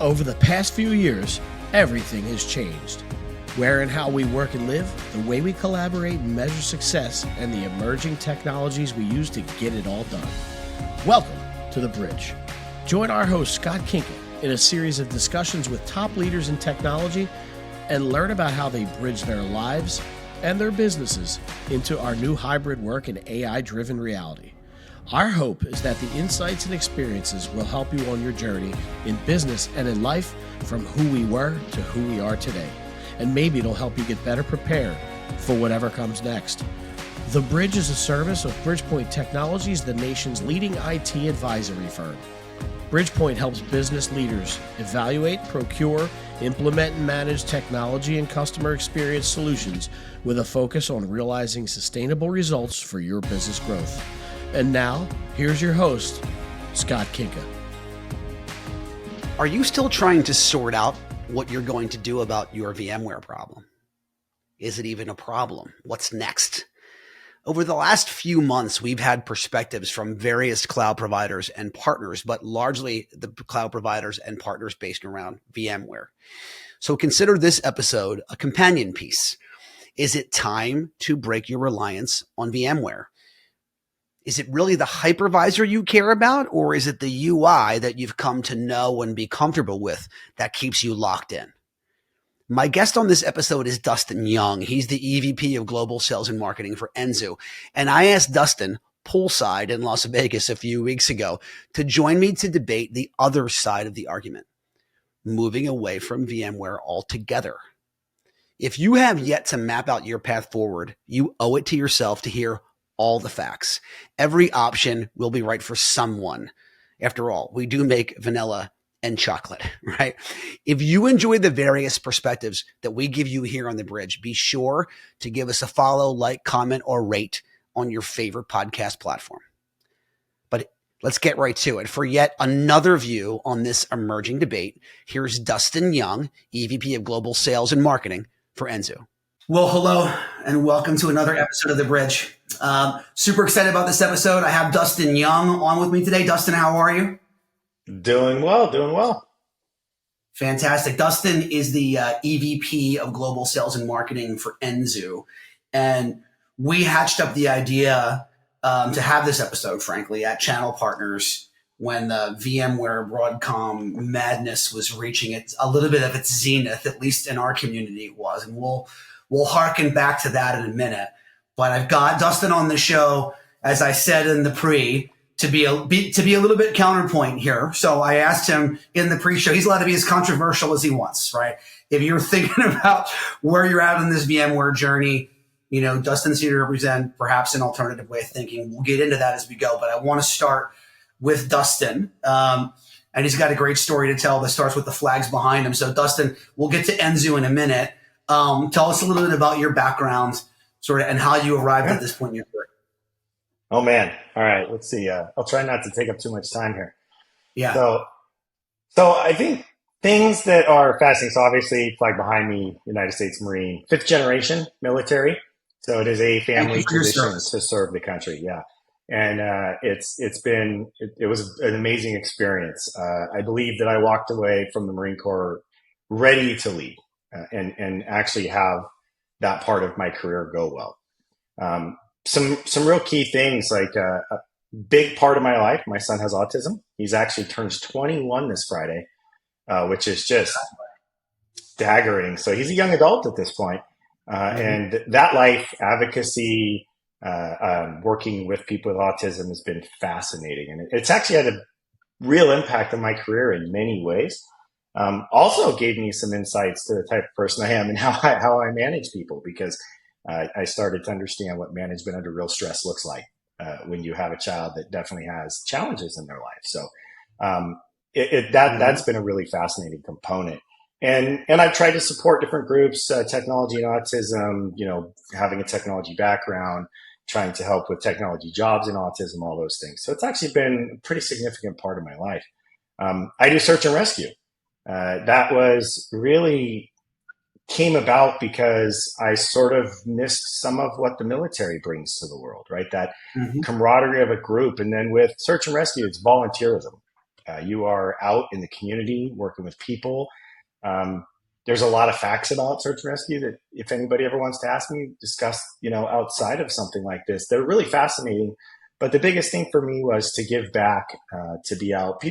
Over the past few years, everything has changed. Where and how we work and live, the way we collaborate and measure success, and the emerging technologies we use to get it all done. Welcome to The Bridge. Join our host, Scott Kinka, in a series of discussions with top leaders in technology and learn about how they bridge their lives and their businesses into our new hybrid work and AI-driven reality. Our hope is that the insights and experiences will help you on your journey in business and in life from who we were to who we are today. And maybe it'll help you get better prepared for whatever comes next. The Bridge is a service of Bridgepoint Technologies, the nation's leading IT advisory firm. Bridgepoint helps business leaders evaluate, procure, implement, and manage technology and customer experience solutions with a focus on realizing sustainable results for your business growth. And now, here's your host, Scott Kinka. Are you still trying to sort out what you're going to do about your VMware problem? Is it even a problem? What's next? Over the last few months, we've had perspectives from various cloud providers and partners, but largely the cloud providers and partners based around VMware. So consider this episode a companion piece. Is it time to break your reliance on VMware? Is it really the hypervisor you care about, or is it the UI that you've come to know and be comfortable with that keeps you locked in? My guest on this episode is Dustin Young. He's the EVP of Global Sales and Marketing for Enzu. And I asked Dustin poolside in Las Vegas a few weeks ago to join me to debate the other side of the argument, moving away from VMware altogether. If you have yet to map out your path forward, you owe it to yourself to hear all the facts. Every option will be right for someone. After all, we do make vanilla and chocolate, right? If you enjoy the various perspectives that we give you here on The Bridge, be sure to give us a follow, like, comment, or rate on your favorite podcast platform. But let's get right to it. For yet another view on this emerging debate, here's Dustin Young, EVP of Global Sales and Marketing for Enzu. Well, hello, and welcome to another episode of The Bridge. Super excited about this episode. I have Dustin Young on with me today. Dustin, how are you? Doing well. Fantastic. Dustin is the EVP of Global Sales and Marketing for Enzu. And we hatched up the idea to have this episode, frankly, at Channel Partners when the VMware Broadcom madness was reaching a little bit of its zenith, at least in our community it was. And we'll harken back to that in a minute. But I've got Dustin on the show, as I said in the pre, to be a little bit counterpoint here. So I asked him in the pre-show, he's allowed to be as controversial as he wants, right? If you're thinking about where you're at in this VMware journey, you know, Dustin's here to represent perhaps an alternative way of thinking. We'll get into that as we go, but I want to start with Dustin. And he's got a great story to tell that starts with the flags behind him. So Dustin, we'll get to Enzu in a minute. Tell us a little bit about your background sort of and how you arrived at this point in your career. Oh man. All right. Let's see. I'll try not to take up too much time here. Yeah. So I think things that are fascinating. So obviously flag behind me, United States Marine, 5th generation military. So it is a family tradition to serve the country. Yeah. And it was an amazing experience. I believe that I walked away from the Marine Corps ready to lead and actually have that part of my career go well. Some real key things, like a big part of my life. My son has autism. He's actually turns 21 this Friday, which is just staggering. So he's a young adult at this point. And that life advocacy, working with people with autism has been fascinating. And it's actually had a real impact on my career in many ways. Also gave me some insights to the type of person I am and how I manage people, because I started to understand what management under real stress looks like when you have a child that definitely has challenges in their life. So that's been a really fascinating component. And I've tried to support different groups, technology and autism, you know, having a technology background, trying to help with technology jobs in autism, all those things. So it's actually been a pretty significant part of my life. I do search and rescue. That was really came about because I sort of missed some of what the military brings to the world, right? That camaraderie of a group. And then with search and rescue, it's volunteerism. You are out in the community working with people. There's a lot of facts about search and rescue that if anybody ever wants to ask me, discuss, outside of something like this, they're really fascinating. But the biggest thing for me was to give back, to be out.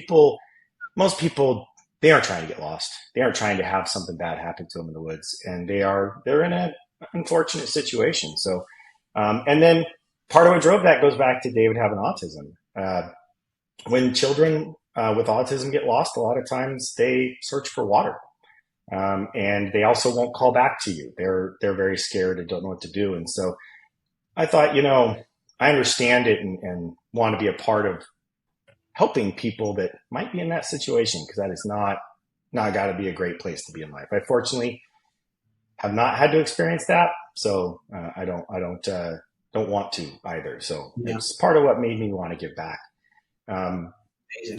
Most people, they aren't trying to get lost. They aren't trying to have something bad happen to them in the woods, and they're in an unfortunate situation. So, and then part of what drove that goes back to David having autism. When children with autism get lost, a lot of times they search for water, and they also won't call back to you. They're very scared and don't know what to do. And so, I thought, I understand it and want to be a part of helping people that might be in that situation, because that is not got to be a great place to be in life. I fortunately have not had to experience that, so I don't want to either. So it's part of what made me want to give back. Fun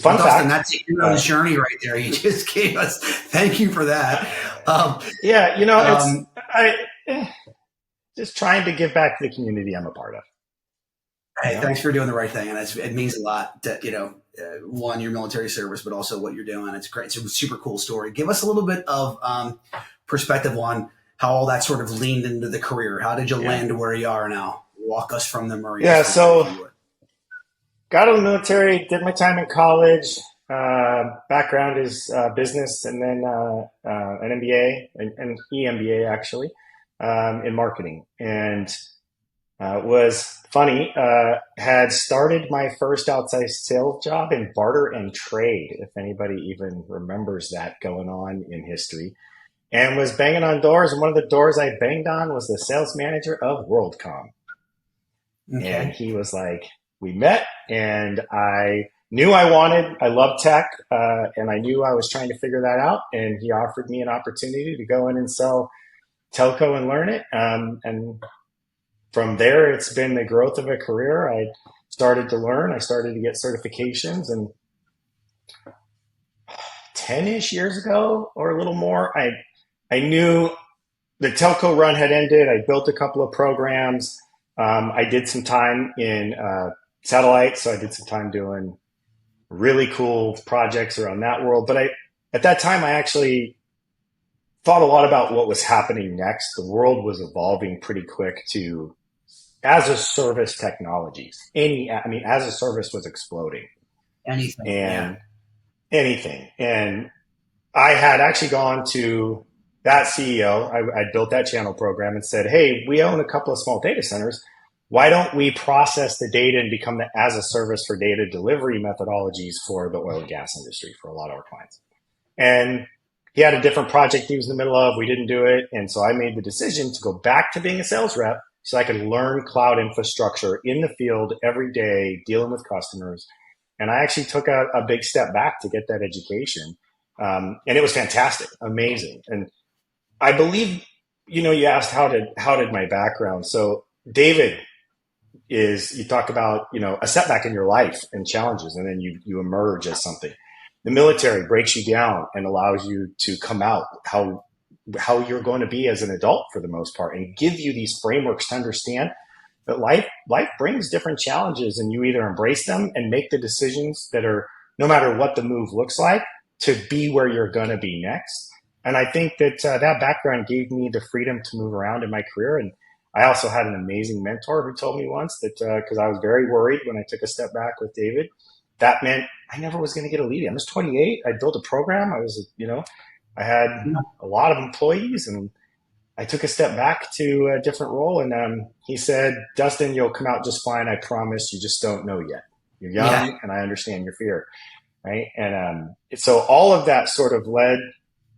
Dustin, fact, that's you're on the journey right there. You just gave us. Thank you for that. It's just trying to give back to the community I'm a part of. Hey, thanks for doing the right thing, and it means a lot that one, your military service, but also what you're doing. It's great. It's a super cool story. Give us a little bit of perspective on how all that sort of leaned into the career. How did you land where you are now? Walk us from the Marines. Yeah, so got out of the military, did my time in college. Background is business, and then an MBA, an EMBA actually, in marketing. And was funny, had started my first outside sales job in barter and trade, if anybody even remembers that going on in history, and was banging on doors. And one of the doors I banged on was the sales manager of WorldCom. Okay. And he was like, we met, and I knew I loved tech, and I knew I was trying to figure that out. And he offered me an opportunity to go in and sell telco and learn it. And from there, it's been the growth of a career. I started to learn. I started to get certifications. And 10-ish years ago or a little more, I knew the telco run had ended. I built a couple of programs. I did some time in satellite. So I did some time doing really cool projects around that world. But at that time, I actually thought a lot about what was happening next. The world was evolving pretty quick to as a service technologies. As a service was exploding. Anything. And I had actually gone to that CEO. I built that channel program and said, hey, we own a couple of small data centers. Why don't we process the data and become the as a service for data delivery methodologies for the oil and gas industry for a lot of our clients? And he had a different project he was in the middle of. We didn't do it. And so I made the decision to go back to being a sales rep so I could learn cloud infrastructure in the field every day, dealing with customers. And I actually took a big step back to get that education. And it was fantastic, amazing. And I believe, you asked how did my background. So David you talk about, a setback in your life and challenges, and then you emerge as something. The military breaks you down and allows you to come out how you're going to be as an adult for the most part, and give you these frameworks to understand that life brings different challenges, and you either embrace them and make the decisions that are, no matter what the move looks like, to be where you're going to be next. And I think that that background gave me the freedom to move around in my career. And I also had an amazing mentor who told me once that, because I was very worried when I took a step back with David, that meant I never was going to get a lead. I was 28. I built a program. I had a lot of employees, and I took a step back to a different role. And he said, Dustin, you'll come out just fine. I promise. You just don't know yet. You're young, and I understand your fear. Right. And so all of that sort of led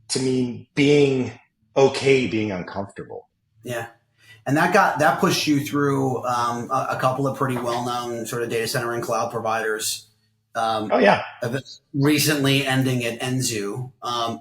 to me being okay, being uncomfortable. Yeah. And that pushed you through a couple of pretty well-known sort of data center and cloud providers. Recently ending at Enzu. I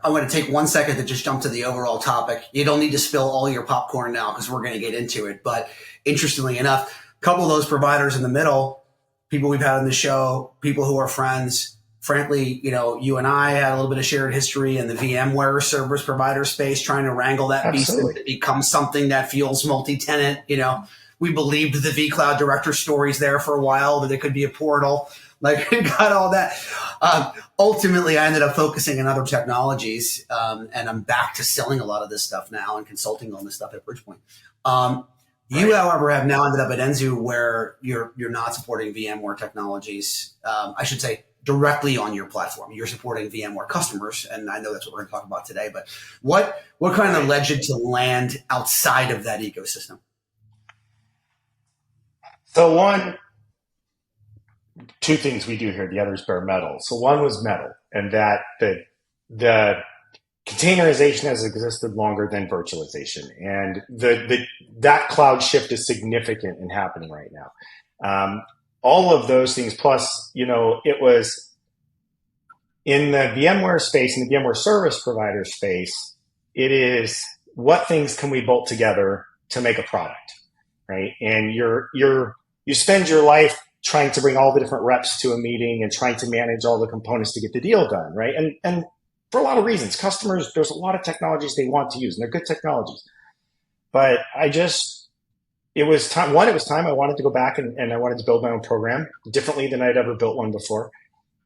want to take 1 second to just jump to the overall topic. You don't need to spill all your popcorn now because we're going to get into it. But interestingly enough, a couple of those providers in the middle, people we've had on the show, people who are friends. Frankly, you and I had a little bit of shared history in the VMware service provider space, trying to wrangle that beast to become something that feels multi-tenant, We believed the vCloud director stories there for a while, that it could be a portal. Like, we got all that. Ultimately, I ended up focusing on other technologies, and I'm back to selling a lot of this stuff now and consulting on this stuff at Bridgepoint. You, however, have now ended up at Enzu, where you're not supporting VMware technologies. I should say directly on your platform. You're supporting VMware customers, and I know that's what we're going to talk about today. But what kind of led you to land outside of that ecosystem? So two things we do here. The other is bare metal. So one was metal, and that the containerization has existed longer than virtualization, and that cloud shift is significant and happening right now. All of those things, plus, it was in the VMware space, in the VMware service provider space, it is what things can we bolt together to make a product, right? And you spend your life trying to bring all the different reps to a meeting and trying to manage all the components to get the deal done, right? And for a lot of reasons, customers, there's a lot of technologies they want to use, and they're good technologies. But it was time I wanted to go back and I wanted to build my own program differently than I'd ever built one before.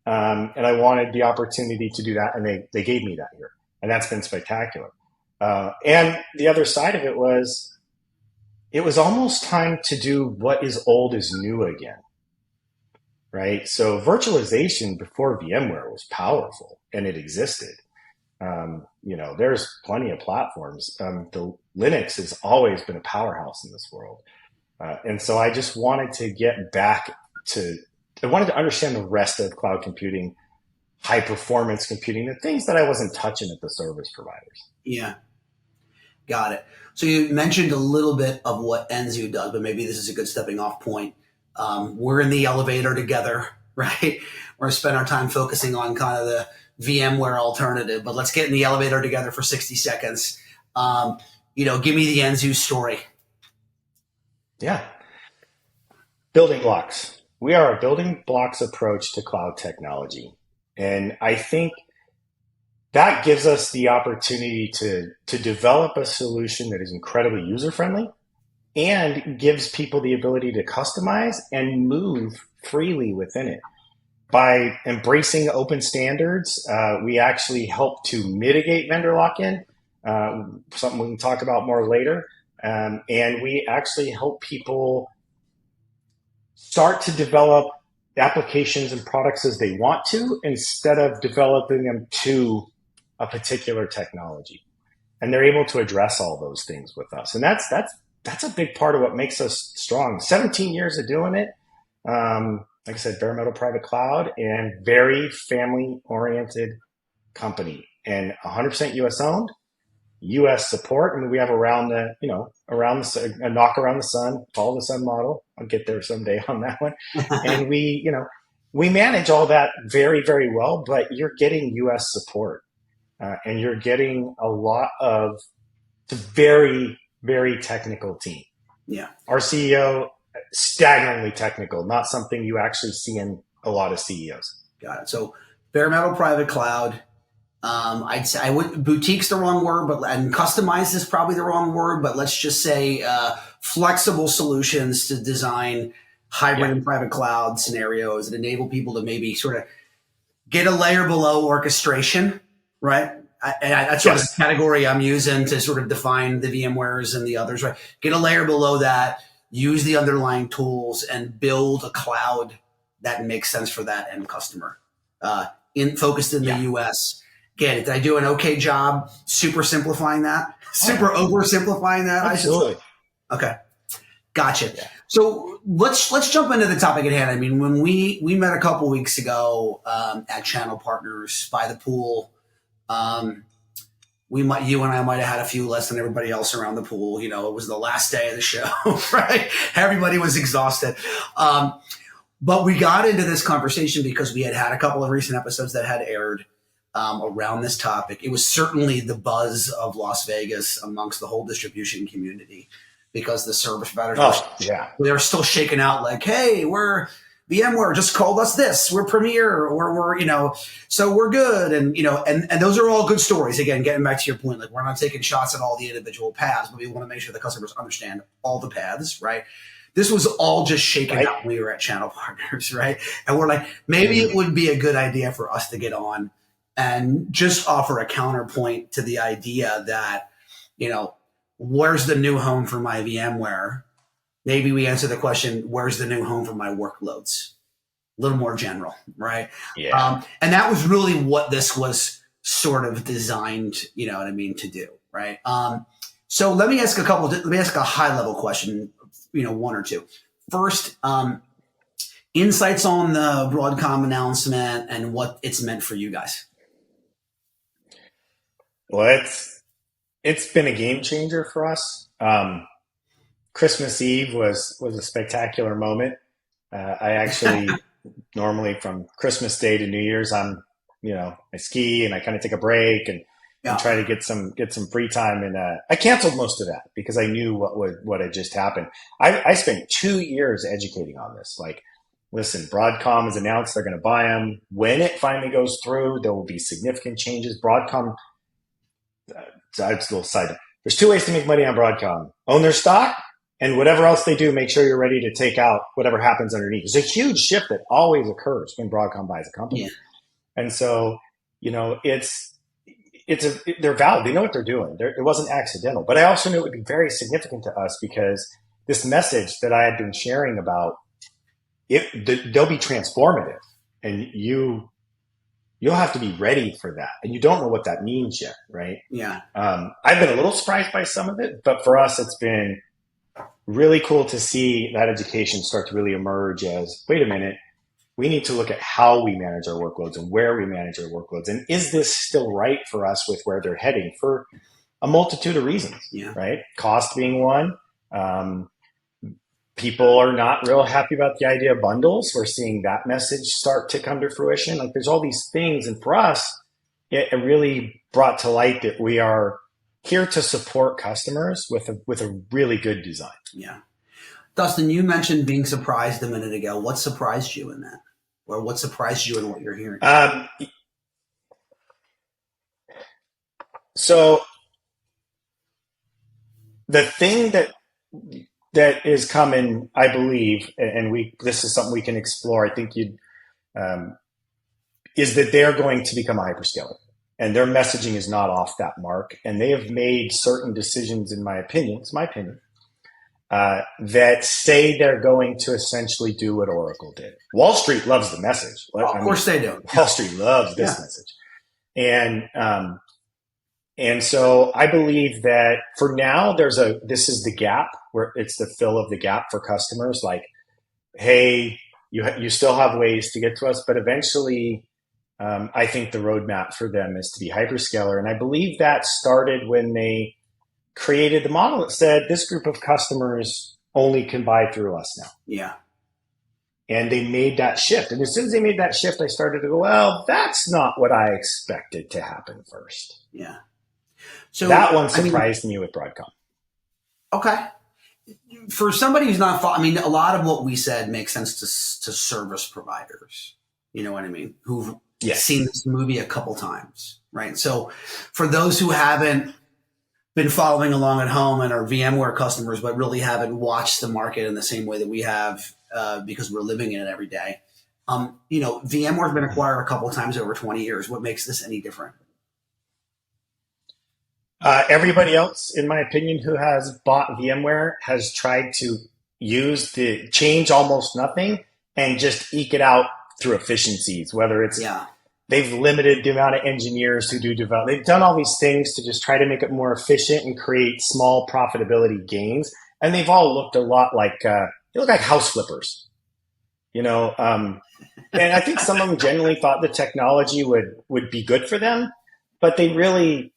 And I wanted the opportunity to do that, and they gave me that here. And that's been spectacular. And the other side of it was almost time to do what is old is new again, right? So virtualization before VMware was powerful, and it existed. There's plenty of platforms. The Linux has always been a powerhouse in this world. And so I just wanted to get back I wanted to understand the rest of cloud computing, high performance computing, the things that I wasn't touching at the service providers. Yeah. Got it. So you mentioned a little bit of what Enzu does, but maybe this is a good stepping off point. We're in the elevator together, right? We're going to spend our time focusing on kind of the VMware alternative, but let's get in the elevator together for 60 seconds. Give me the Enzu story. Yeah. Building blocks. We are a building blocks approach to cloud technology. And I think that gives us the opportunity to develop a solution that is incredibly user-friendly and gives people the ability to customize and move freely within it. By embracing open standards, we actually help to mitigate vendor lock-in, something we can talk about more later. And we actually help people start to develop applications and products as they want to, instead of developing them to a particular technology. And they're able to address all those things with us. And that's a big part of what makes us strong. 17 years of doing it. Like I said, bare metal private cloud, and very family-oriented company, and 100% U.S. owned, U.S. support. I mean, we have a knock around the sun, follow the sun model. I'll get there someday on that one. And we manage all that very, very well, but you're getting U.S. support, and you're getting a lot of the very, very technical team. Yeah. Our CEO, staggeringly technical, not something you actually see in a lot of CEOs. Got it. So bare metal private cloud. I'd say boutique's the wrong word, and customized is probably the wrong word, but let's just say flexible solutions to design hybrid and private cloud scenarios that enable people to maybe sort of get a layer below orchestration, right? That's sort of the category I'm using to sort of define the VMwares and the others, right? Get a layer below that, use the underlying tools, and build a cloud that makes sense for that end customer. Focused in the US. Get it? Did I do an okay job super simplifying that? Oversimplifying that? Absolutely. Okay. Gotcha. Yeah. So let's jump into the topic at hand. I mean, when we met a couple weeks ago at Channel Partners by the pool, you and I might have had a few less than everybody else around the pool. It was the last day of the show, right? Everybody was exhausted. But we got into this conversation because we had a couple of recent episodes that had aired around this topic. It was certainly the buzz of Las Vegas amongst the whole distribution community, because the service providers they were still shaking out like, hey, VMware just called us this. We're Premier, or we're, so we're good. And, and those are all good stories. Again, getting back to your point, like we're not taking shots at all the individual paths, but we want to make sure the customers understand all the paths, right? This was all just shaken out when we were at Channel Partners, right? And we're like, maybe it would be a good idea for us to get on and just offer a counterpoint to the idea that, where's the new home for my VMware? Maybe we answer the question, where's the new home for my workloads? A little more general, right? Yeah. And that was really what this was sort of designed, to do, right? So let me ask a high level question, one or two. First, insights on the Broadcom announcement and what it's meant for you guys. Well, it's been a game changer for us. Christmas Eve was a spectacular moment. I actually normally from Christmas Day to New Year's, I ski and I kind of take a break and try to get some free time. And I canceled most of that because I knew what had just happened. I spent 2 years educating on this. Like, listen, Broadcom has announced they're going to buy them. When it finally goes through, there will be significant changes. Broadcom. So it's a little side note. There's 2 ways to make money on Broadcom: own their stock, and whatever else they do, make sure you're ready to take out whatever happens underneath. There's a huge shift that always occurs when Broadcom buys a company. Yeah. And so, they're valid. They know what they're doing. It wasn't accidental. But I also knew it would be very significant to us because this message that I had been sharing about, they'll be transformative. And you'll have to be ready for that. And you don't know what that means yet, right? Yeah. I've been a little surprised by some of it, but for us, it's been really cool to see that education start to really emerge as, wait a minute, we need to look at how we manage our workloads and where we manage our workloads. And is this still right for us with where they're heading for a multitude of reasons, right? Cost being one. People are not real happy about the idea of bundles. We're seeing that message start to come to fruition. Like, there's all these things. And for us, it really brought to light that we are here to support customers with a really good design. Yeah. Dustin, you mentioned being surprised a minute ago. What surprised you in that? Or what surprised you in what you're hearing? So the thing that is coming, I believe, and this is something we can explore, I think is that they're going to become a hyperscaler. And their messaging is not off that mark. And they have made certain decisions, in my opinion, that say they're going to essentially do what Oracle did. Wall Street loves the message. Of course they do. Wall Street loves this message. And so I believe that for now, this is the gap where it's the fill of the gap for customers. Like, hey, you still have ways to get to us, but eventually, I think the roadmap for them is to be hyperscaler. And I believe that started when they created the model that said this group of customers only can buy through us now. Yeah. And they made that shift. And as soon as they made that shift, I started to go, well, that's not what I expected to happen first. Yeah. So that one surprised me with Broadcom. Okay. For somebody who's not, a lot of what we said makes sense to service providers. You know what I mean? Who've seen this movie a couple times, right? So for those who haven't been following along at home and are VMware customers, but really haven't watched the market in the same way that we have, because we're living in it every day. VMware's been acquired a couple of times over 20 years. What makes this any different? Everybody else, in my opinion, who has bought VMware has tried to change almost nothing and just eke it out through efficiencies, whether it's they've limited the amount of engineers who do develop. They've done all these things to just try to make it more efficient and create small profitability gains. And they've all looked a lot like, they look like house flippers, and I think some of them genuinely thought the technology would be good for them, but you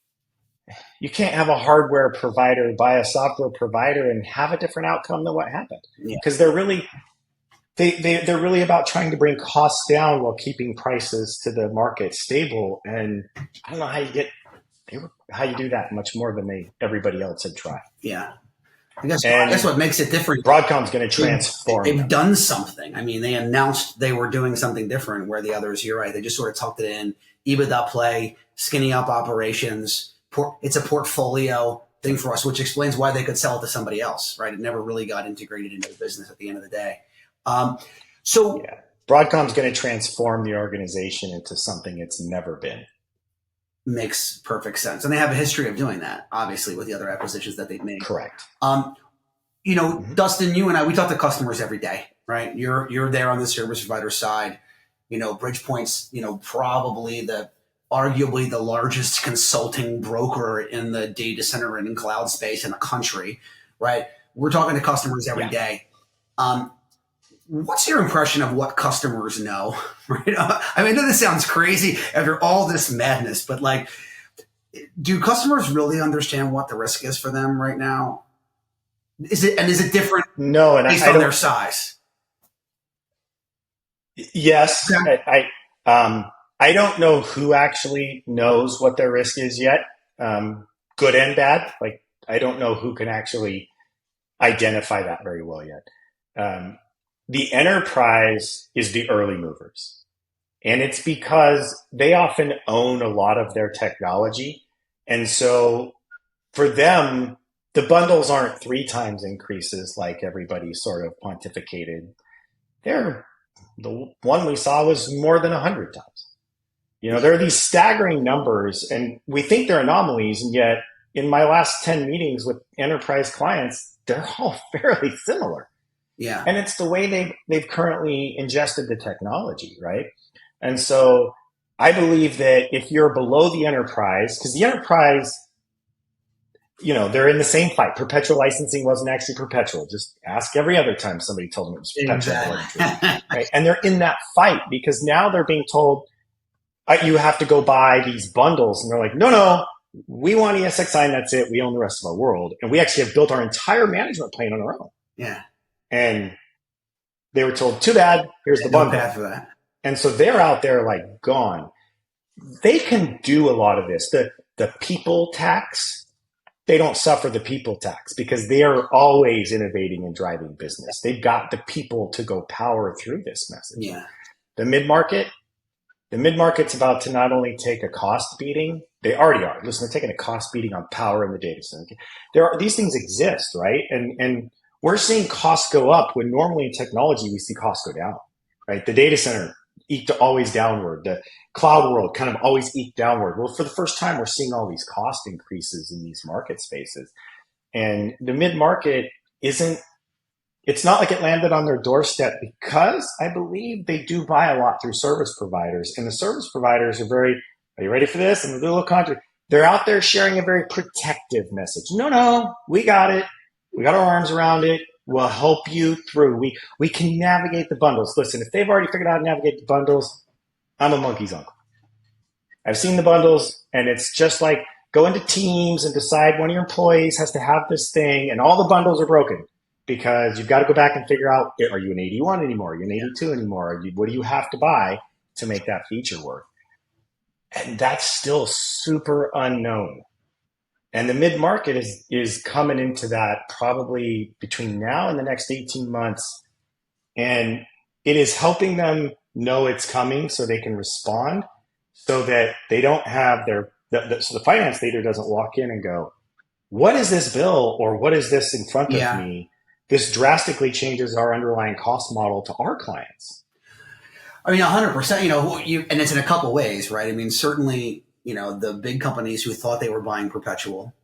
can't have a hardware provider buy a software provider and have a different outcome than what happened. Because they're really about trying to bring costs down while keeping prices to the market stable. And I don't know how you do that much more than everybody else had tried. Yeah. I guess what makes it different. Broadcom's going to transform. They've done something. I mean, they announced they were doing something different where the others, you're right, they just sort of tucked it in. EBITDA play, skinny up operations. It's a portfolio thing for us, which explains why they could sell it to somebody else, right? It never really got integrated into the business at the end of the day. Broadcom's going to transform the organization into something it's never been. Makes perfect sense. And they have a history of doing that, obviously, with the other acquisitions that they've made. Correct. Dustin, you and I, we talk to customers every day, right? You're there on the service provider side. Bridgepoint's, probably arguably the largest consulting broker in the data center and in cloud space in the country, right? We're talking to customers every day. What's your impression of what customers know? Right? I know this sounds crazy after all this madness, but do customers really understand what the risk is for them right now? Is it different? No, and based on their size? Yes, okay. I don't know who actually knows what their risk is yet, good and bad. I don't know who can actually identify that very well yet. The enterprise is the early movers, and it's because they often own a lot of their technology. And so for them, the bundles aren't 3 times increases like everybody sort of pontificated. The one we saw was more than 100 times. There are these staggering numbers, and we think they're anomalies, and yet in my last 10 meetings with enterprise clients, they're all fairly similar. Yeah. And it's the way they've currently ingested the technology, right? And so I believe that if you're below the enterprise, because the enterprise, they're in the same fight. Perpetual licensing wasn't actually perpetual. Just ask every other time somebody told them it was perpetual. Exactly. Right? And they're in that fight because now they're being told, you have to go buy these bundles. And they're like, no, we want ESXi and that's it. We own the rest of our world. And we actually have built our entire management plane on our own. Yeah. And they were told, too bad, here's the bundle. No path for that. And so they're out there gone. They can do a lot of this. The people tax, they don't suffer the people tax because they are always innovating and driving business. They've got the people to go power through this message. Yeah. The mid-market's about to not only take a cost beating, they already are. Listen, they're taking a cost beating on power in the data center. These things exist, right? And we're seeing costs go up when normally in technology we see costs go down, right? The data center eked always downward. The cloud world kind of always eked downward. Well, for the first time, we're seeing all these cost increases in these market spaces. And the mid-market it's not like it landed on their doorstep because I believe they do buy a lot through service providers. And the service providers are you ready for this? And the little country, they're out there sharing a very protective message. No, we got it. We got our arms around it. We'll help you through. We can navigate the bundles. Listen, if they've already figured out how to navigate the bundles, I'm a monkey's uncle. I've seen the bundles, and it's just like go into Teams and decide one of your employees has to have this thing, and all the bundles are broken because you've got to go back and figure out, are you an 81 anymore? Are you an 82 anymore? What do you have to buy to make that feature work? And that's still super unknown. And the mid-market is coming into that probably between now and the next 18 months. And it is helping them know it's coming so they can respond so that they don't have so the finance leader doesn't walk in and go, what is this bill or what is this in front of me? This drastically changes our underlying cost model to our clients. I mean, 100%, and it's in a couple ways, right? I mean, certainly, the big companies who thought they were buying perpetual,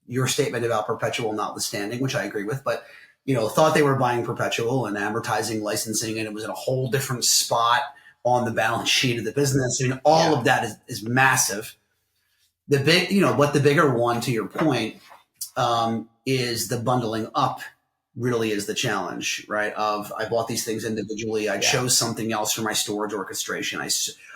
your statement about perpetual notwithstanding, which I agree with, but, thought they were buying perpetual and amortizing licensing, and it was in a whole different spot on the balance sheet of the business. I mean, all of that is massive. The bigger one, to your point, is the bundling up really is the challenge, right? I bought these things individually. I chose something else for my storage orchestration.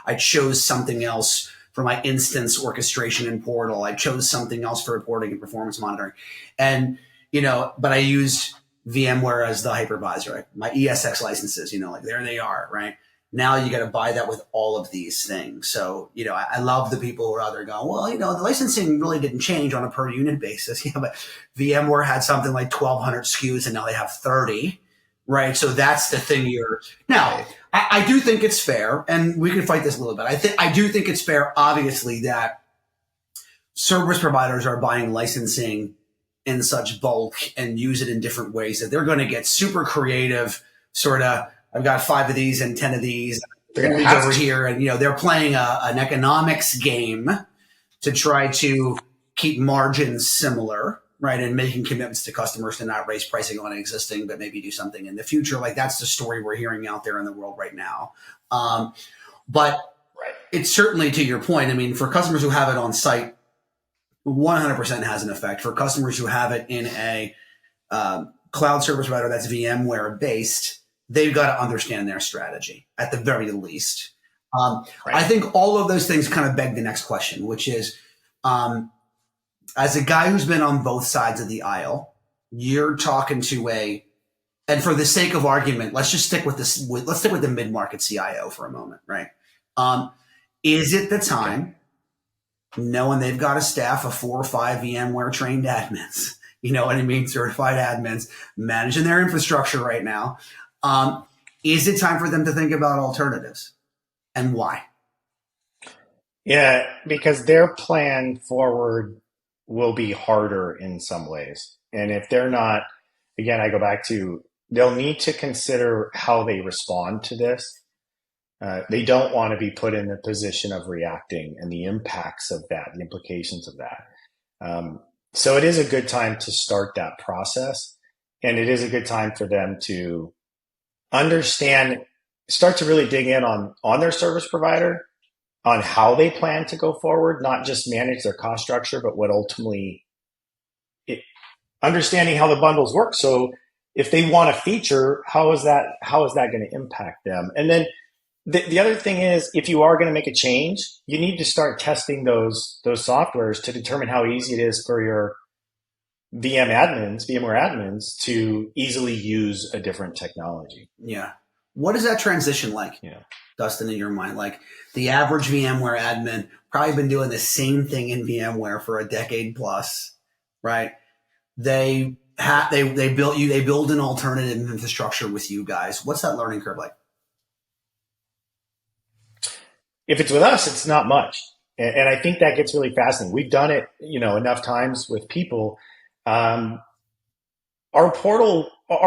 I chose something else for my instance orchestration and portal. I chose something else for reporting and performance monitoring. And, but I used VMware as the hypervisor, right? My ESX licenses, there they are, right? Now you got to buy that with all of these things. So, I love the people who are out there going, well, the licensing really didn't change on a per unit basis. Yeah, but VMware had something like 1,200 SKUs and now they have 30, right? So that's the thing now, I do think it's fair, and we can fight this a little bit. I do think it's fair, obviously, that service providers are buying licensing in such bulk and use it in different ways that they're going to get super creative, sort of, I've got 5 of these and 10 of these over here. And, they're playing an economics game to try to keep margins similar, right? And making commitments to customers to not raise pricing on existing, but maybe do something in the future. Like, that's the story we're hearing out there in the world right now. But it's certainly, to your point, I mean, for customers who have it on site, 100% has an effect. For customers who have it in a cloud service provider that's VMware based, they've got to understand their strategy at the very least. I think all of those things kind of beg the next question, which is, as a guy who's been on both sides of the aisle, you're talking to and for the sake of argument, let's just stick with this. Let's stick with the mid-market CIO for a moment, right? Is it the time, knowing they've got a staff of 4 or 5 VMware trained admins, you know what I mean? Certified admins managing their infrastructure right now. Is it time for them to think about alternatives, and why? Yeah, because their plan forward will be harder in some ways. And if they're not, again, I go back to, they'll need to consider how they respond to this. They don't want to be put in the position of reacting and the impacts of that, the implications of that. So it is a good time to start that process. And it is a good time for them to understand, start to really dig in on their service provider, on how they plan to go forward, not just manage their cost structure, but what ultimately, understanding how the bundles work. So if they want a feature, how is that going to impact them? And then the other thing is, if you are going to make a change, you need to start testing those softwares to determine how easy it is for your VMware admins to easily use a different technology. Yeah. What is that transition like, Dustin, in your mind? Like, the average VMware admin probably been doing the same thing in VMware for a decade plus, right? They build an alternative infrastructure with you guys. What's that learning curve like? If it's with us, it's not much. And I think that gets really fascinating. We've done it, enough times with people. Our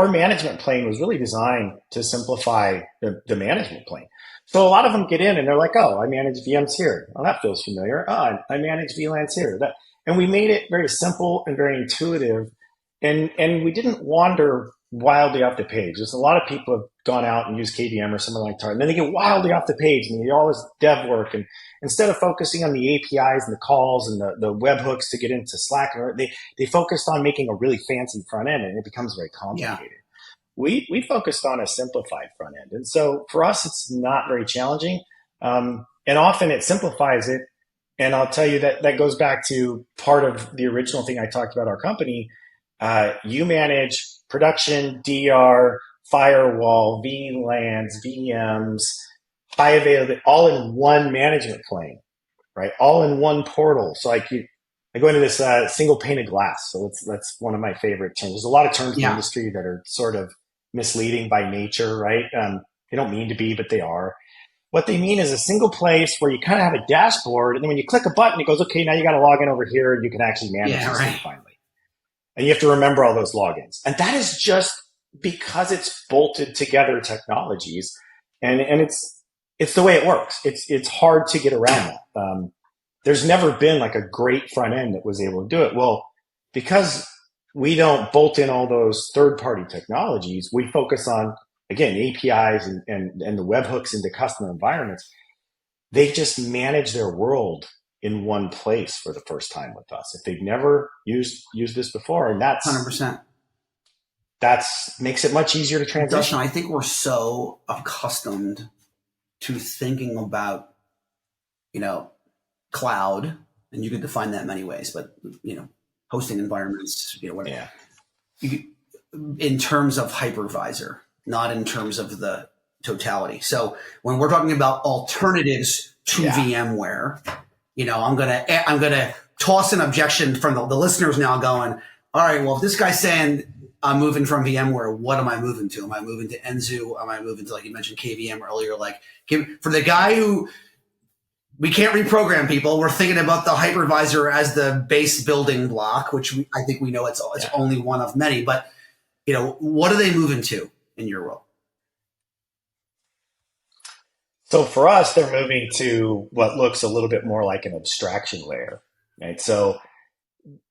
management plane was really designed to simplify the management plane. So a lot of them get in and they're like, oh, I manage VMs here. Oh, that feels familiar. Oh, I manage VLANs here. And we made it very simple and very intuitive. And we didn't wander wildly off the page. There's a lot of people have gone out and used KVM or something like that, and then they get wildly off the page and they do all this dev work. And instead of focusing on the APIs and the calls and the webhooks to get into Slack, they focused on making a really fancy front end, and it becomes very complicated. Yeah. We focused on a simplified front end. And so for us, it's not very challenging. And often it simplifies it. And I'll tell you that goes back to part of the original thing I talked about our company. You manage production, DR, firewall, VLANs, VMs, high availability, all in one management plane, right? All in one portal. So I go into this single pane of glass. So that's one of my favorite terms. There's a lot of terms in the industry that are sort of misleading by nature, right? They don't mean to be, but they are. What they mean is a single place where you kind of have a dashboard, and then when you click a button, it goes, okay, now you got to log in over here, and you can actually manage this thing finally. And you have to remember all those logins. And that is just because it's bolted together technologies, and it's the way it works. It's hard to get around that. There's never been like a great front end that was able to do it. Well, because we don't bolt in all those third-party technologies, we focus on, again, APIs and the webhooks into customer environments. They just manage their world in one place for the first time with us. If they've never used this before, and that's 100%. That's makes it much easier to transition. Dustin, I think we're so accustomed to thinking about, cloud, and you could define that in many ways, but hosting environments, whatever. Yeah. In terms of hypervisor, not in terms of the totality. So when we're talking about alternatives to VMware, I'm gonna toss an objection from the listeners now going, all right, well, if this guy's saying I'm moving from VMware, what am I moving to? Am I moving to Enzu? Am I moving to, like you mentioned, KVM earlier? Like, for the guy who we can't reprogram people, we're thinking about the hypervisor as the base building block, which I think we know it's only one of many. But what are they moving to in your world? So for us, they're moving to what looks a little bit more like an abstraction layer, right? So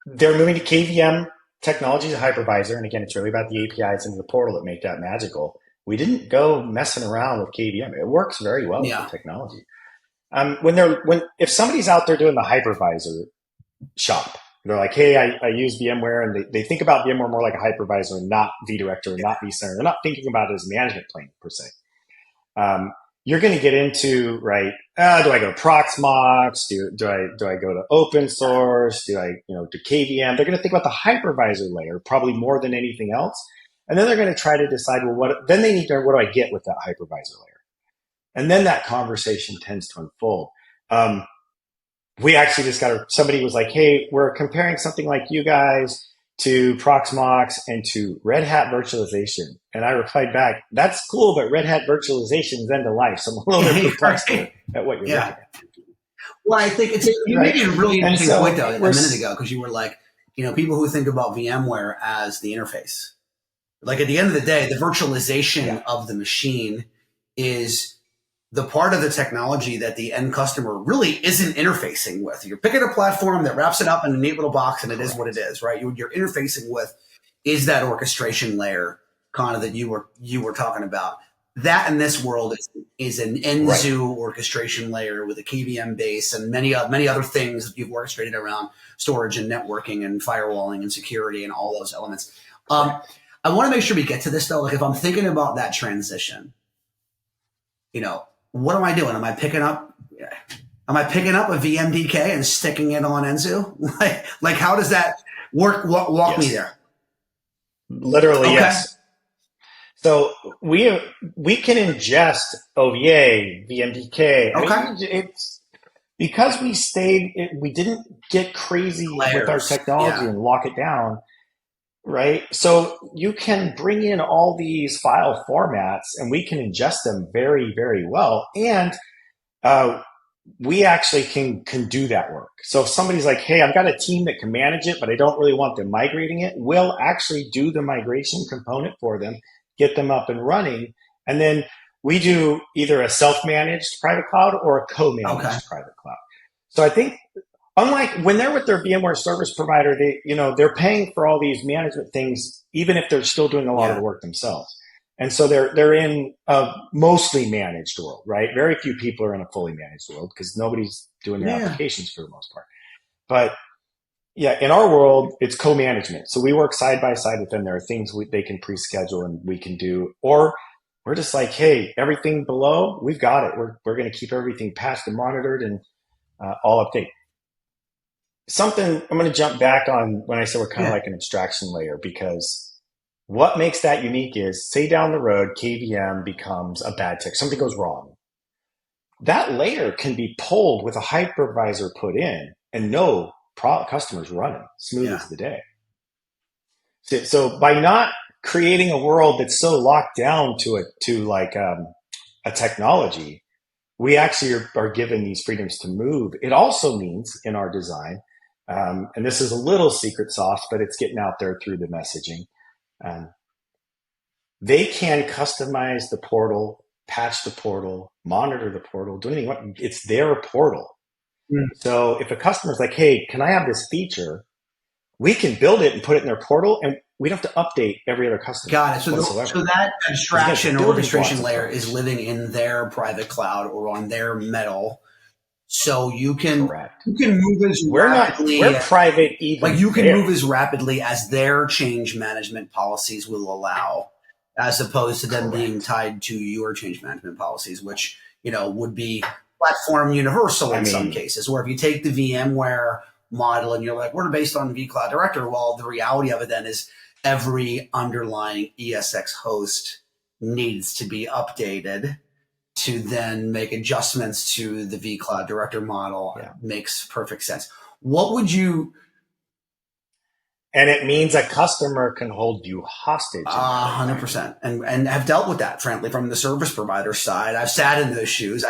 they're moving to KVM technology as a hypervisor. And again, it's really about the APIs into the portal that make that magical. We didn't go messing around with KVM. It works very well with the technology. If somebody's out there doing the hypervisor shop, they're like, hey, I use VMware, and they think about VMware more like a hypervisor and not vDirector and not vCenter. They're not thinking about it as a management plane per se. You're going to get into, right, do I go to Proxmox? Do I go to open source? Do I, do KVM? They're going to think about the hypervisor layer probably more than anything else. And then they're going to try to decide, well, what do I get with that hypervisor layer? And then that conversation tends to unfold. We actually just somebody was like, hey, we're comparing something like you guys to Proxmox and to Red Hat virtualization. And I replied back, that's cool, but Red Hat virtualization is end of life. So I'm a little bit perplexed at what you're looking at. Well, I think you made a really interesting point though a minute ago, because you were like, people who think about VMware as the interface. Like at the end of the day, the virtualization of the machine is the part of the technology that the end customer really isn't interfacing with. You're picking a platform that wraps it up in a neat little box, and it is what it is, right? You're interfacing with is that orchestration layer kind of that you were talking about. That in this world is an Enzu orchestration layer with a KVM base and many other things that you've orchestrated around storage and networking and firewalling and security and all those elements. I want to make sure we get to this though. Like if I'm thinking about that transition, what am I doing? Am I picking up a VMDK and sticking it on Enzu? Like how does that work? Walk me there. Literally, yes. So we can ingest OVA, VMDK. It's because we didn't get crazy with our technology and lock it down. Right. So you can bring in all these file formats and we can ingest them very, very well. And we actually can do that work. So if somebody's like, hey, I've got a team that can manage it, but I don't really want them migrating it, we'll actually do the migration component for them, get them up and running. And then we do either a self-managed private cloud or a co-managed private cloud. So I think unlike when they're with their VMware service provider, they're paying for all these management things, even if they're still doing a lot of the work themselves. And so they're in a mostly managed world, right? Very few people are in a fully managed world because nobody's doing their applications for the most part. But in our world, it's co-management. So we work side by side with them. There are things they can pre-schedule and we can do, or we're just like, hey, everything below, we've got it. We're going to keep everything patched and monitored and all update. Something I'm going to jump back on when I say we're kind of like an abstraction layer, because what makes that unique is, say down the road, KVM becomes a bad tick, something goes wrong. That layer can be pulled with a hypervisor put in and no customers running smooth as the day. So by not creating a world that's so locked down to a technology, we actually are given these freedoms to move. It also means in our design, and this is a little secret sauce, but it's getting out there through the messaging. They can customize the portal, patch the portal, monitor the portal, do anything. It's their portal. So if a customer's like, hey, can I have this feature? We can build it and put it in their portal, and we don't have to update every other customer. Got it. So that abstraction or orchestration layer is living in their private cloud or on their metal. So you can move as rapidly. We're private even. Like you can move as rapidly as their change management policies will allow, as opposed to them being tied to your change management policies, which would be platform universal in some cases. Or if you take the VMware model and you're like, we're based on vCloud Director. Well, the reality of it then is every underlying ESX host needs to be updated to then make adjustments to the vCloud Director model. Yeah. Makes perfect sense. What would you... And it means a customer can hold you hostage. 100%. And have dealt with that, frankly, from the service provider side. I've sat in those shoes.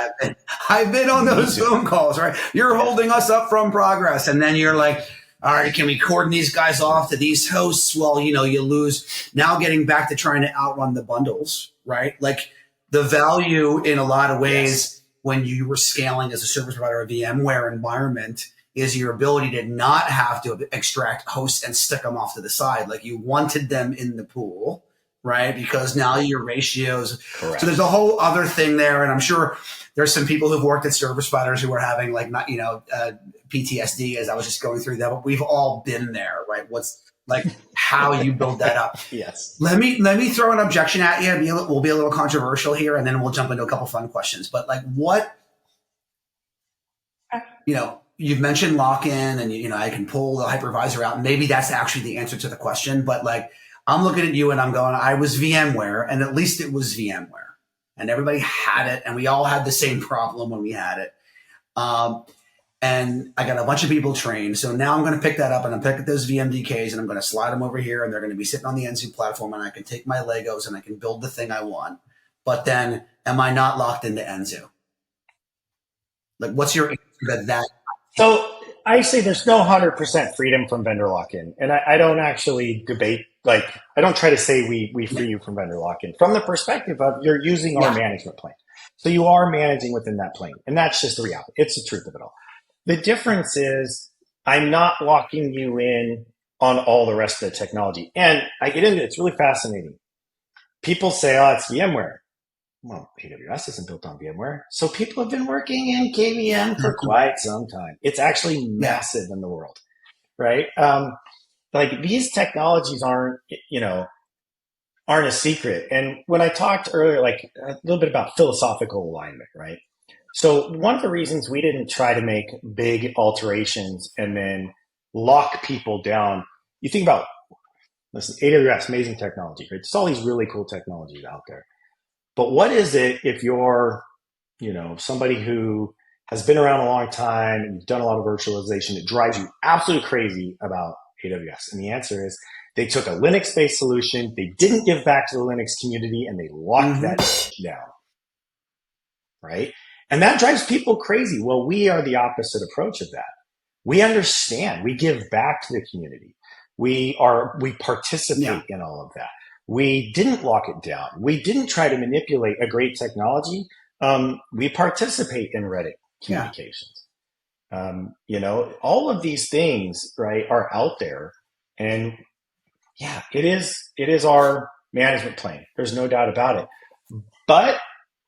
I've been on those phone calls, right? You're holding us up from progress. And then you're like, all right, can we cordon these guys off to these hosts? Well, you lose. Now getting back to trying to outrun the bundles, right? Like the value in a lot of ways when you were scaling as a service provider, a VMware environment, is your ability to not have to extract hosts and stick them off to the side. Like you wanted them in the pool, right? Because now your ratios. Correct. So there's a whole other thing there. And I'm sure there's some people who've worked at service providers who are having like, not, PTSD as I was just going through that, but we've all been there, right? What's like how you build that up. Yes. Let me throw an objection at you. We'll be a little controversial here and then we'll jump into a couple fun questions. But like what, you've mentioned lock-in and, I can pull the hypervisor out. Maybe that's actually the answer to the question. But like, I'm looking at you and I'm going, I was VMware and at least it was VMware and everybody had it. And we all had the same problem when we had it. And I got a bunch of people trained. So now I'm going to pick that up and I'm picking those VMDKs and I'm going to slide them over here and they're going to be sitting on the Enzu platform and I can take my Legos and I can build the thing I want. But then am I not locked into Enzu? Like, what's your answer to that? So I say there's no 100% freedom from vendor lock-in. And I don't actually debate, like, I don't try to say we free you from vendor lock-in from the perspective of you're using our management plane. So you are managing within that plane. And that's just the reality. It's the truth of it all. The difference is I'm not locking you in on all the rest of the technology. And I get into it. It's really fascinating. People say, oh, it's VMware. Well, AWS isn't built on VMware. So people have been working in KVM for quite some time. It's actually massive in the world, right? Like these technologies aren't a secret. And when I talked earlier, like a little bit about philosophical alignment, right? So one of the reasons we didn't try to make big alterations and then lock people down, you think about, listen, AWS, amazing technology, right? There's all these really cool technologies out there. But what is it if you're, somebody who has been around a long time and you've done a lot of virtualization, it drives you absolutely crazy about AWS? And the answer is they took a Linux-based solution, they didn't give back to the Linux community, and they locked that down, right? And that drives people crazy. Well, we are the opposite approach of that. We understand. We give back to the community. We participate in all of that. We didn't lock it down. We didn't try to manipulate a great technology. We participate in Reddit communications. All of these things, right, are out there. And it is our management plane. There's no doubt about it. But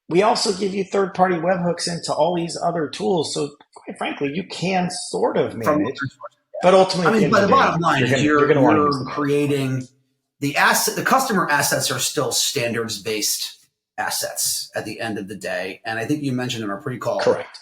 we also give you third-party webhooks into all these other tools. So quite frankly, you can sort of manage, but ultimately, but the bottom line is you're creating the customer assets are still standards-based assets at the end of the day. And I think you mentioned in our pre-call. Correct.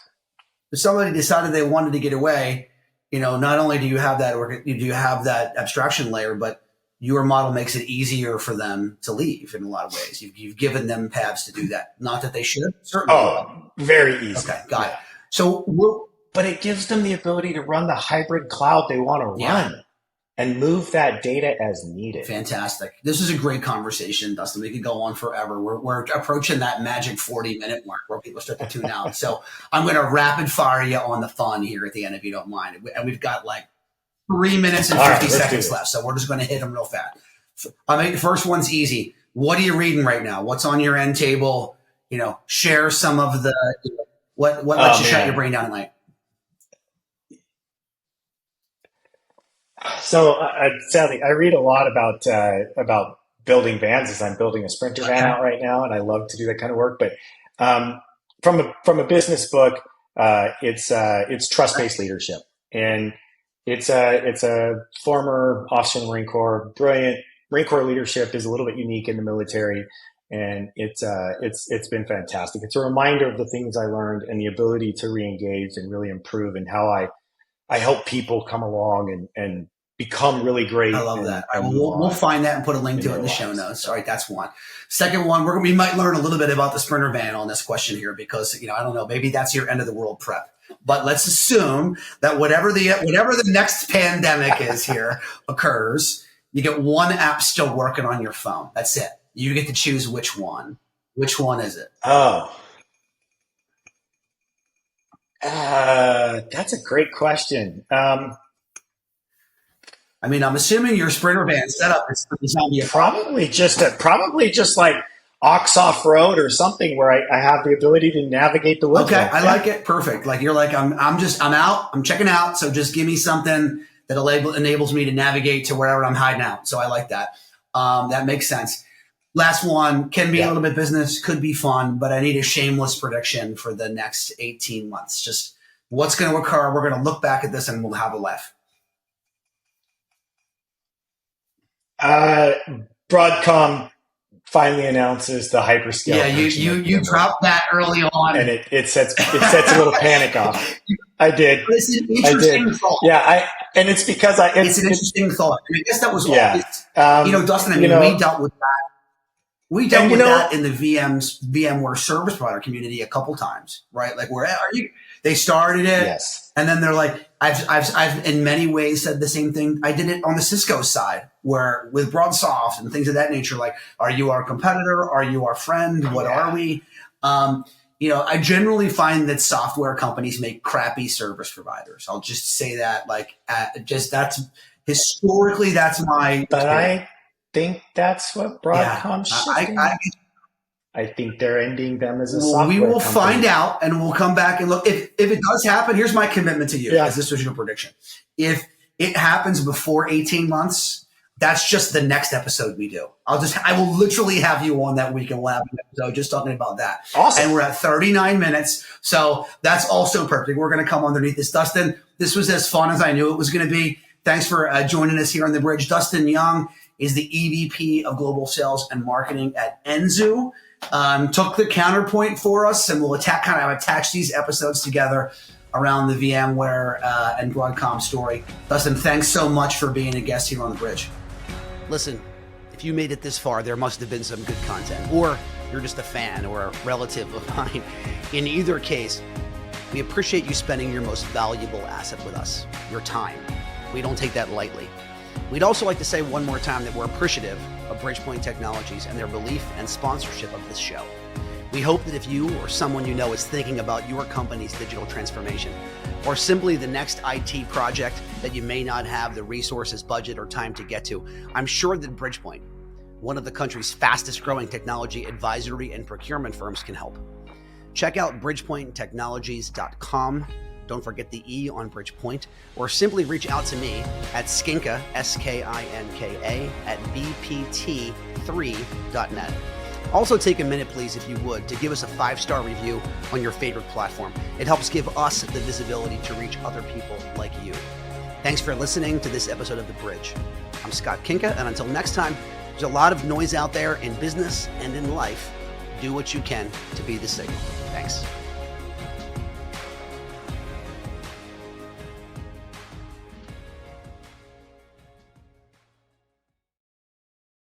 If somebody decided they wanted to get away, not only do you have that abstraction layer, but your model makes it easier for them to leave in a lot of ways. You've given them paths to do that. Not that they should, certainly. Oh, very easy. Okay, got it. So, but it gives them the ability to run the hybrid cloud they want to run and move that data as needed. Fantastic. This is a great conversation, Dustin. We could go on forever. We're approaching that magic 40-minute mark where people start to tune out. So I'm going to rapid fire you on the fun here at the end, if you don't mind. And we've got like 3 minutes and 50 seconds left. So we're just going to hit them real fast. The first one's easy. What are you reading right now? What's on your end table? Share some of the, what lets you shut your brain down at night? So sadly, I read a lot about building vans as I'm building a Sprinter van out right now. And I love to do that kind of work. But from a business book, it's trust-based leadership. And it's a former officer in the Marine Corps, brilliant. Marine Corps leadership is a little bit unique in the military, and it's been fantastic. It's a reminder of the things I learned and the ability to re-engage and really improve, and how I help people come along and become really great. I love that. All right, we'll find that and put a link to it in the show notes. All right, that's one. Second one, we might learn a little bit about the Sprinter van on this question here because, I don't know, maybe that's your end of the world prep. But let's assume that whatever the next pandemic is here occurs, you get one app still working on your phone. That's it. You get to choose which one. Which one is it? That's a great question. I'm assuming your Sprinter van setup is probably just like Ox Off Road or something where I have the ability to navigate the woods. Okay, I like it. Perfect. Like you're like, I'm out. I'm checking out. So just give me something that enables me to navigate to wherever I'm hiding out. So I like that. That makes sense. Last one can be a little bit business, could be fun, but I need a shameless prediction for the next 18 months. Just what's going to occur. We're going to look back at this and we'll have a laugh. Broadcom finally announces the hyperscale. Yeah, you dropped that early on, and it sets a little panic off. I did. It's an interesting thought. Yeah, and it's because it's an interesting thought. I guess that was always, Dustin. We dealt with that. We dealt with that in the VMware service provider community a couple times, right? Like, where are you? They started it, and then they're like, I've in many ways said the same thing. I did it on the Cisco side, where with BroadSoft and things of that nature. Like, are you our competitor? Are you our friend? What are we? I generally find that software companies make crappy service providers. I'll just say that. Like, that's historically that's my. But I think that's what Broadcom shifting. I think they're ending them as a software We will company. find out, and we'll come back and look. If it does happen, here's my commitment to you, as this was your prediction. If it happens before 18 months, that's just the next episode we do. I will literally have you on that week, and we'll have an episode just talking about that. Awesome. And we're at 39 minutes, so that's also perfect. We're going to come underneath this. Dustin, this was as fun as I knew it was going to be. Thanks for joining us here on the bridge. Dustin Young is the EVP of Global Sales and Marketing at Enzu. Took the counterpoint for us, and we'll attach these episodes together around the VMware and Broadcom story. Dustin, thanks so much for being a guest here on the bridge. Listen, if you made it this far, there must have been some good content, or you're just a fan or a relative of mine. In either case, we appreciate you spending your most valuable asset with us, your time. We don't take that lightly. We'd also like to say one more time that we're appreciative of Bridgepoint Technologies and their belief and sponsorship of this show. We hope that if you or someone you know is thinking about your company's digital transformation, or simply the next IT project that you may not have the resources, budget, or time to get to, I'm sure that Bridgepoint, one of the country's fastest growing technology advisory and procurement firms, can help. Check out bridgepointtechnologies.com. Don't forget the E on Bridgepoint, or simply reach out to me at Skinka, SKINKA, at bpt3.net. Also take a minute, please, if you would, to give us a 5-star review on your favorite platform. It helps give us the visibility to reach other people like you. Thanks for listening to this episode of The Bridge. I'm Scott Kinka, and until next time, there's a lot of noise out there in business and in life. Do what you can to be the signal. Thanks.